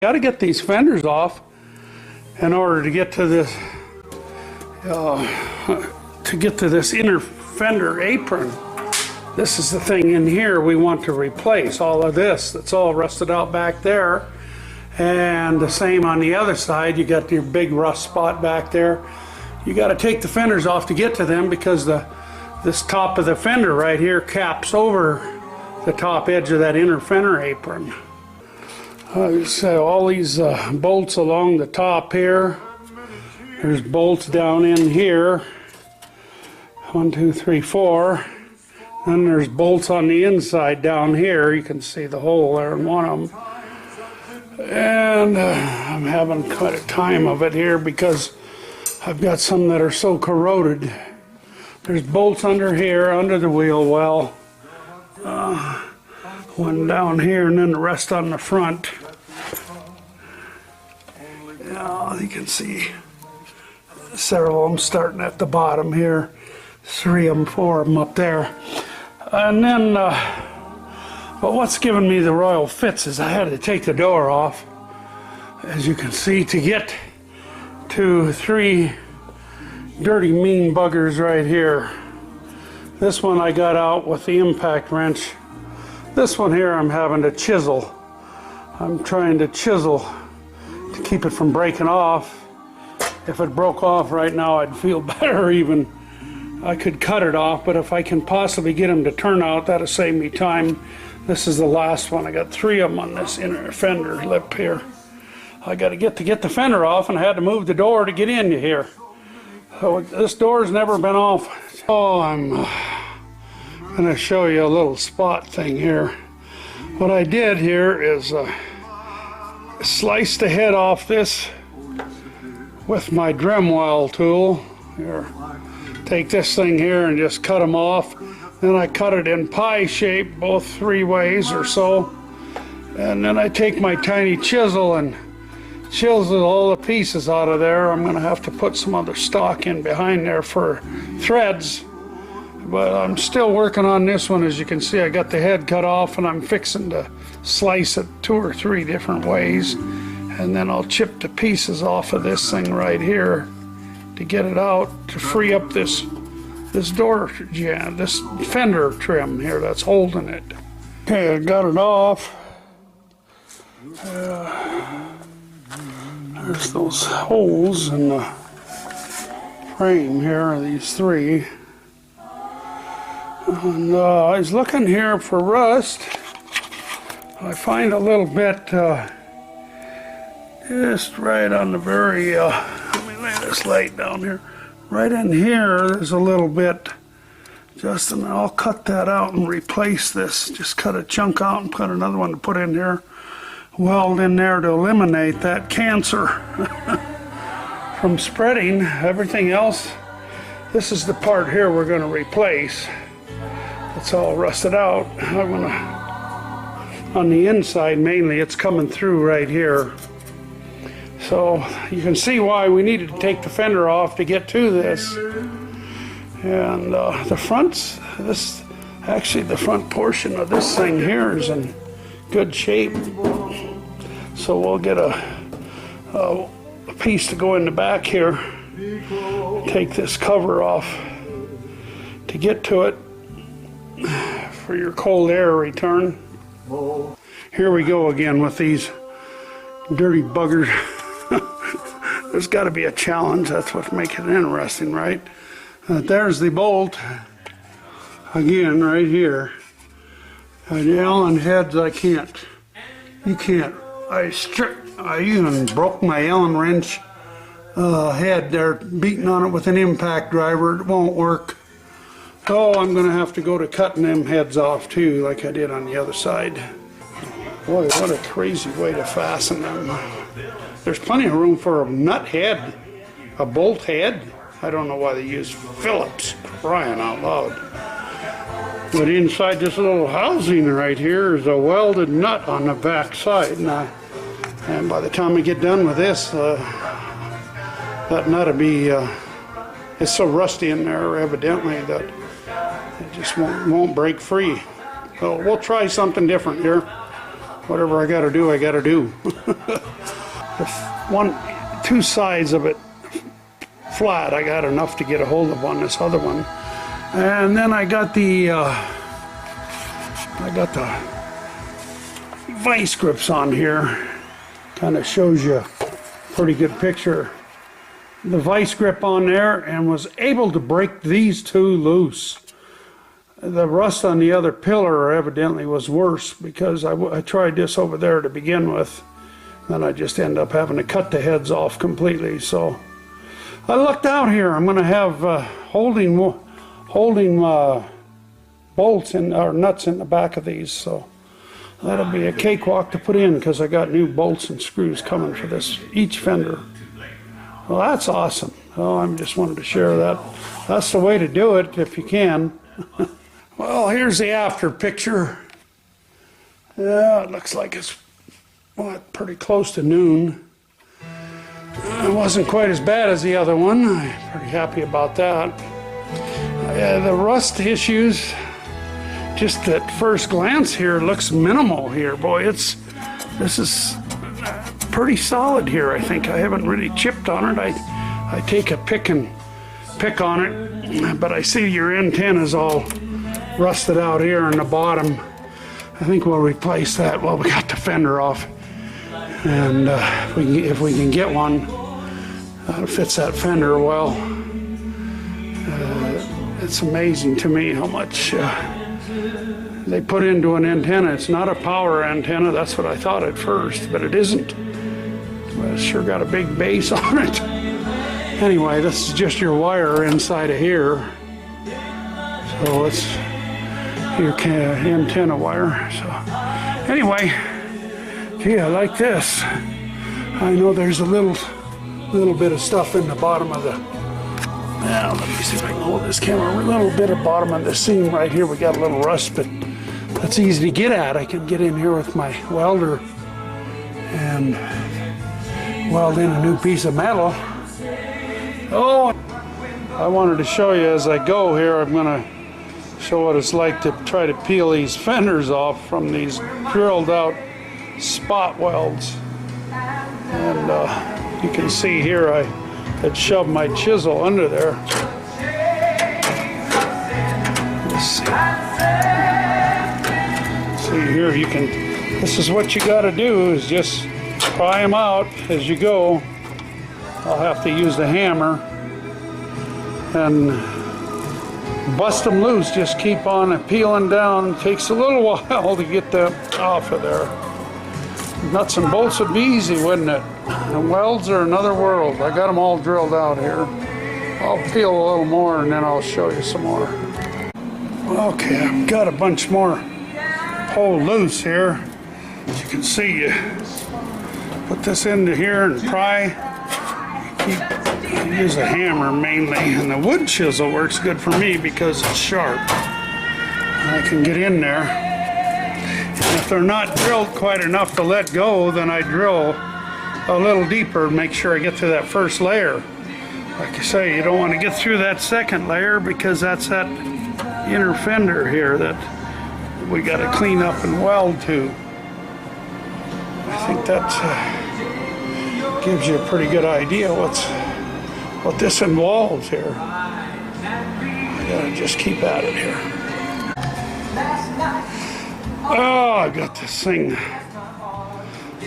Got to get these fenders off in order to get to this inner fender apron. This is the thing in here we want to replace. All of this that's all rusted out back there, and the same on the other side. You got your big rust spot back there. You got to take the fenders off to get to them, because this top of the fender right here caps over the top edge of that inner fender apron. So all these bolts along the top here. There's bolts down in here. 1, 2, 3, 4. Then there's bolts on the inside down here. You can see the hole there in one of them. And I'm having quite a time of it here because I've got some that are so corroded. There's bolts under here, under the wheel well. One down here, and then the rest on the front. You can see several of them starting at the bottom here. 3 of them, 4 of them up there. And then, but what's given me the royal fits is I had to take the door off, as you can see, to get to 3 dirty mean buggers right here. This one I got out with the impact wrench. This one here I'm having to chisel. I'm trying to chisel to keep it from breaking off. If it broke off right now, I'd feel better even. I could cut it off, but if I can possibly get them to turn out, that'll save me time. This is the last one. I got 3 of them on this inner fender lip here. I got to get the fender off, and I had to move the door to get into here. So this door's never been off. Oh, I'm going to show you a little spot thing here. What I did here is slice the head off this with my Dremel tool. Here, take this thing here and just cut them off. Then I cut it in pie shape, both 3 ways or so. And then I take my tiny chisel and chisel all the pieces out of there. I'm going to have to put some other stock in behind there for threads. But I'm still working on this one. As you can see, I got the head cut off, and I'm fixing to slice it 2 or 3 different ways. And then I'll chip the pieces off of this thing right here to get it out, to free up this door jam, this fender trim here that's holding it. Okay, I got it off. There's those holes in the frame here, these 3. And I was looking here for rust. I find a little bit just right on the very, let me lay this light down here. Right in here, there's a little bit. Justin, I'll cut that out and replace this. Just cut a chunk out and put another one to put in here. Weld in there to eliminate that cancer from spreading. Everything else, this is the part here we're going to replace. It's all rusted out. I'm going to, on the inside mainly, it's coming through right here. So you can see why we needed to take the fender off to get to this. And the fronts, actually the front portion of this thing here is in good shape. So we'll get a piece to go in the back here. Take this cover off to get to it for your cold air return. Here we go again with these dirty buggers. There's got to be a challenge. That's what's making it interesting, right? There's the bolt again right here. The Allen heads, you can't. I even broke my Allen wrench head there, beating on it with an impact driver. It won't work. So I'm going to have to go to cutting them heads off too, like I did on the other side. Boy, what a crazy way to fasten them. There's plenty of room for a nut head, a bolt head. I don't know why they use Phillips, crying out loud. But inside this little housing right here is a welded nut on the back side. And by the time I get done with this, that nut will be, it's so rusty in there evidently that it just won't break free. So we'll try something different here. whatever I gotta do, I gotta do. Two sides of it flat, I got enough to get a hold of on this other one. And then I got the vice grips on here. Kind of shows you a pretty good picture. The vice grip on there, and was able to break these two loose. The rust on the other pillar evidently was worse, because I tried this over there to begin with. Then I just end up having to cut the heads off completely. So I lucked out here. I'm going to have holding bolts or nuts in the back of these. So that'll be a cakewalk to put in, because I got new bolts and screws coming for this each fender. Well, that's awesome. Oh, I just wanted to share that. That's the way to do it if you can. Well, here's the after picture. Yeah, it looks like it's pretty close to noon. It wasn't quite as bad as the other one. I'm pretty happy about that. The rust issues, just at first glance here, looks minimal here. Boy, this is pretty solid here, I think. I haven't really chipped on it. I take a pick on it, but I see your antenna's all rusted out here on the bottom. I think we'll replace that. Well, we got the fender off, and if we can get one that fits that fender well. It's amazing to me how much they put into an antenna. It's not a power antenna. That's what I thought at first, but it isn't. But it's sure got a big base on it. Anyway, this is just your wire inside of here. So it's your antenna wire. So anyway, gee, I like this. I know there's a little bit of stuff in the bottom of the. Now let me see if I can hold this camera. A little bit of bottom of the seam right here. We got a little rust, but that's easy to get at. I can get in here with my welder and weld in a new piece of metal. Oh, I wanted to show you as I go here. I'm going to show what it's like to try to peel these fenders off from these drilled out spot welds. And you can see here I had shoved my chisel under there. Let's see. See here, you can, this is what you got to do, is just pry them out as you go. I'll have to use the hammer and bust them loose. Just keep on peeling down. It takes a little while to get that off of there. Nuts and bolts would be easy, wouldn't it? And welds are another world. I got them all drilled out here. I'll peel a little more and then I'll show you some more. Okay, I've got a bunch more pulled loose here. As you can see, you put this into here and pry. I use a hammer mainly, and the wood chisel works good for me because it's sharp. I can get in there. And if they're not drilled quite enough to let go, then I drill a little deeper and make sure I get to that first layer. Like I say, you don't want to get through that second layer, because that's that inner fender here that we got to clean up and weld to. I think that gives you a pretty good idea what this involves here. I gotta just keep at it here. Oh, I got this thing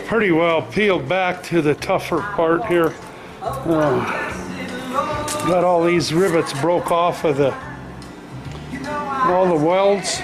pretty well peeled back to the tougher part here. Got all these rivets broke off of all the welds.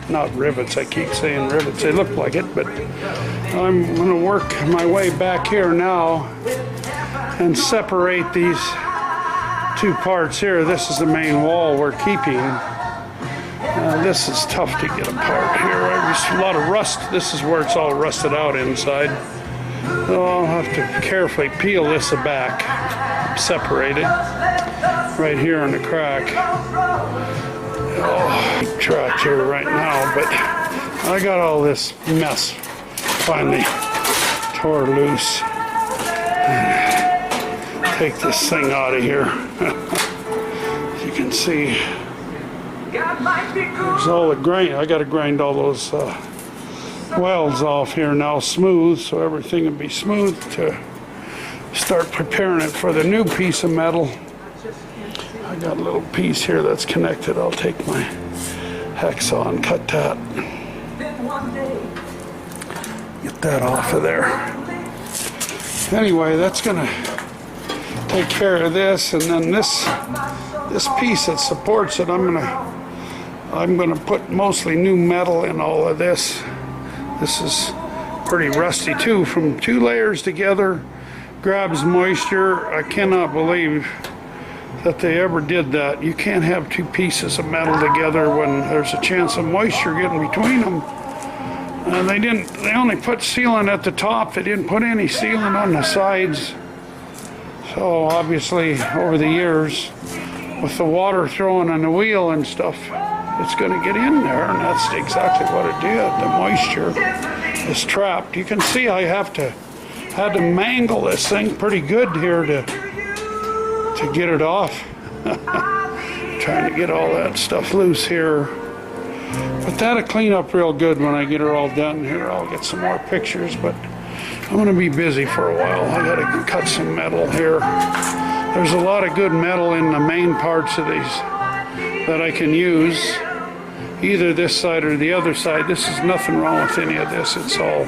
Not rivets, I keep saying rivets. They look like it, but I'm going to work my way back here now and separate these two parts here. This is the main wall we're keeping. This is tough to get apart here. There's a lot of rust. This is where it's all rusted out inside. So I'll have to carefully peel this back, separate it right here in the crack. Oh, keep track here right now, but I got all this mess finally tore loose. Take this thing out of here. As you can see, there's all the grain. I got to grind all those welds off here now smooth, so everything will be smooth to start preparing it for the new piece of metal. I got a little piece here that's connected. I'll take my hacksaw and cut that. Get that off of there. Anyway, that's gonna take care of this, and then this piece that supports it, I'm gonna put mostly new metal in all of this. This is pretty rusty too, from 2 layers together, grabs moisture. I cannot believe that they ever did that. You can't have 2 pieces of metal together when there's a chance of moisture getting between them. And they only put sealant at the top. They didn't put any sealant on the sides. So obviously over the years, with the water throwing on the wheel and stuff, it's going to get in there, and that's exactly what it did. The moisture is trapped. You can see I had to mangle this thing pretty good here to get it off. Trying to get all that stuff loose here. But that'll clean up real good when I get her all done here. I'll get some more pictures, but I'm going to be busy for a while. I got to cut some metal here. There's a lot of good metal in the main parts of these that I can use, either this side or the other side. This is nothing wrong with any of this. It's all,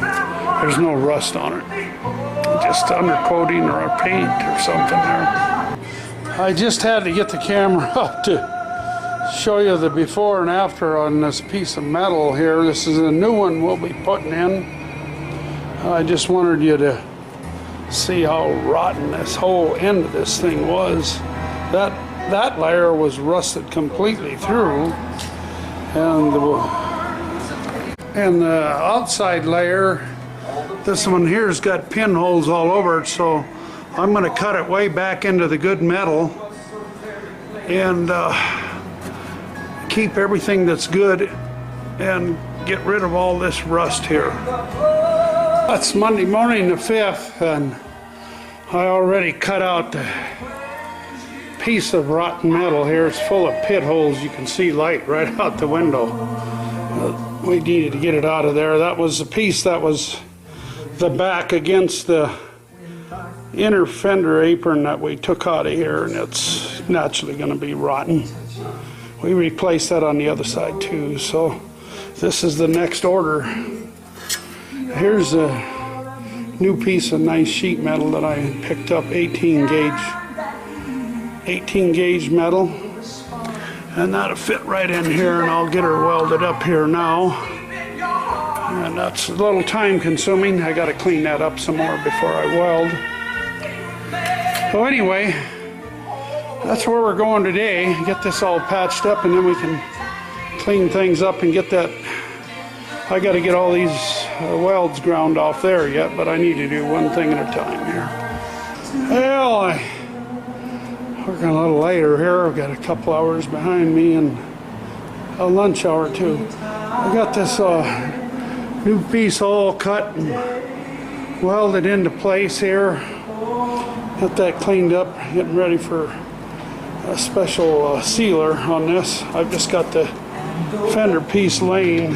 there's no rust on it. Just undercoating or a paint or something there. I just had to get the camera up to show you the before and after on this piece of metal here. This is a new one we'll be putting in. I just wanted you to see how rotten this whole end of this thing was. That layer was rusted completely through, and the outside layer, this one here's got pinholes all over it, so I'm going to cut it way back into the good metal and keep everything that's good and get rid of all this rust here. That's Monday morning the 5th, and I already cut out the piece of rotten metal here. It's full of pit holes. You can see light right out the window. We needed to get it out of there. That was the piece that was the back against the inner fender apron that we took out of here, and it's naturally going to be rotten. We replaced that on the other side too, so this is the next order. Here's a new piece of nice sheet metal that I picked up, 18 gauge metal, and that'll fit right in here, and I'll get her welded up here now. And that's a little time consuming. I got to clean that up some more before I weld. So anyway, that's where we're going today. Get this all patched up, and then we can clean things up and get that. I got to get all these welds ground off there yet, but I need to do one thing at a time here. Well, I'm working a little later here. I've got a couple hours behind me and a lunch hour too. I got this new piece all cut and welded into place here. Got that cleaned up, getting ready for a special sealer on this. I've just got the fender piece laying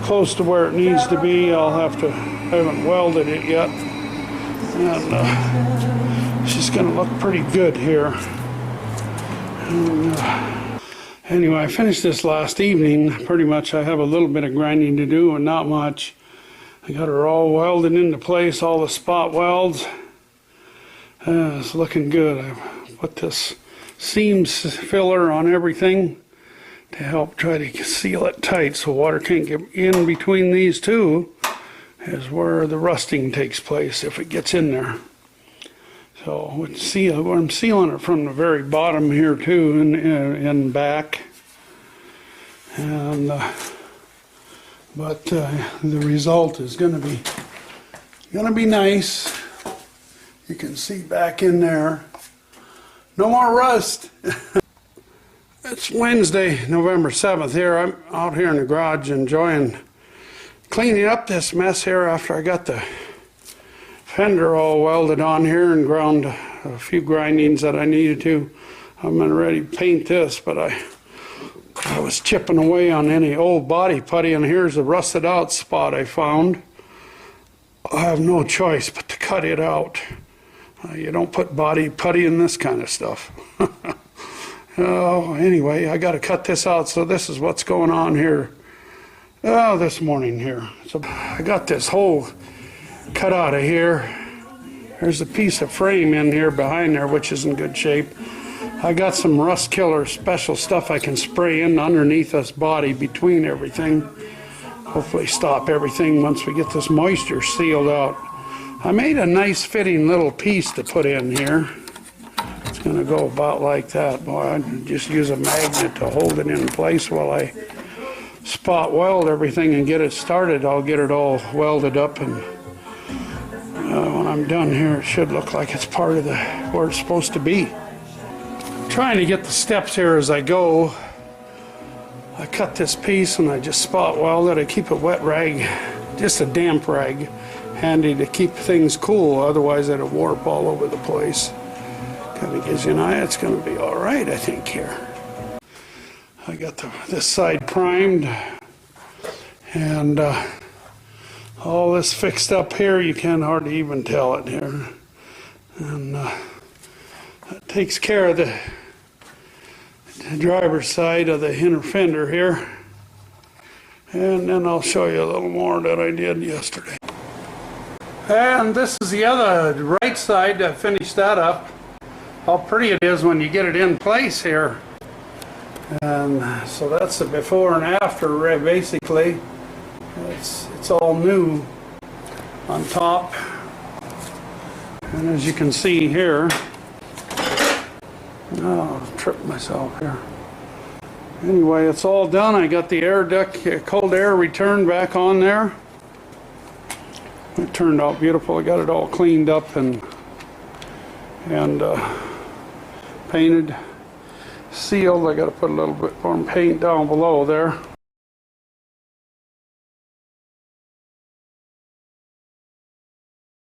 close to where it needs to be. I haven't welded it yet, and she's going to look pretty good here. And, anyway, I finished this last evening. Pretty much I have a little bit of grinding to do and not much. I got her all welded into place, all the spot welds. It's looking good. I put this seam filler on everything to help try to seal it tight so water can't get in between these two, is where the rusting takes place if it gets in there. So I'm sealing it from the very bottom here too, and back. And but the result is going to be nice. You can see back in there. No more rust. It's Wednesday, November 7th here. I'm out here in the garage enjoying cleaning up this mess here after I got the fender all welded on here and ground a few grindings that I needed to. I'm ready to paint this, but I I was chipping away on any old body putty, and here's a rusted out spot I found. I have no choice but to cut it out. You don't put body putty in this kind of stuff. Oh, anyway, I got to cut this out, so this is what's going on here. Oh, this morning here. So I got this hole cut out of here. There's a piece of frame in here behind there which is in good shape. I got some rust killer special stuff I can spray in underneath this body between everything. Hopefully stop everything once we get this moisture sealed out. I made a nice fitting little piece to put in here. It's going to go about like that. Boy, I just use a magnet to hold it in place while I spot weld everything and get it started. I'll get it all welded up, and when I'm done here, it should look like it's part of where it's supposed to be. Trying to get the steps here as I go. I cut this piece and I just spot weld it. I keep a wet rag, just a damp rag, handy to keep things cool, otherwise it'll warp all over the place. Kind of gives you an eye. It's going to be all right, I think, here. I got this side primed, and all this fixed up here. You can't hardly even tell it here. And that takes care of the driver's side of the inner fender here. And then I'll show you a little more that I did yesterday. And this is the other right side. I finished that up. How pretty it is when you get it in place here. And so that's the before and after, basically. It's all new on top. And as you can see here, oh, I tripped myself here. Anyway, it's all done. I got the air duct, cold air return back on there. It turned out beautiful. I got it all cleaned up and painted, sealed. I got to put a little bit more paint down below there.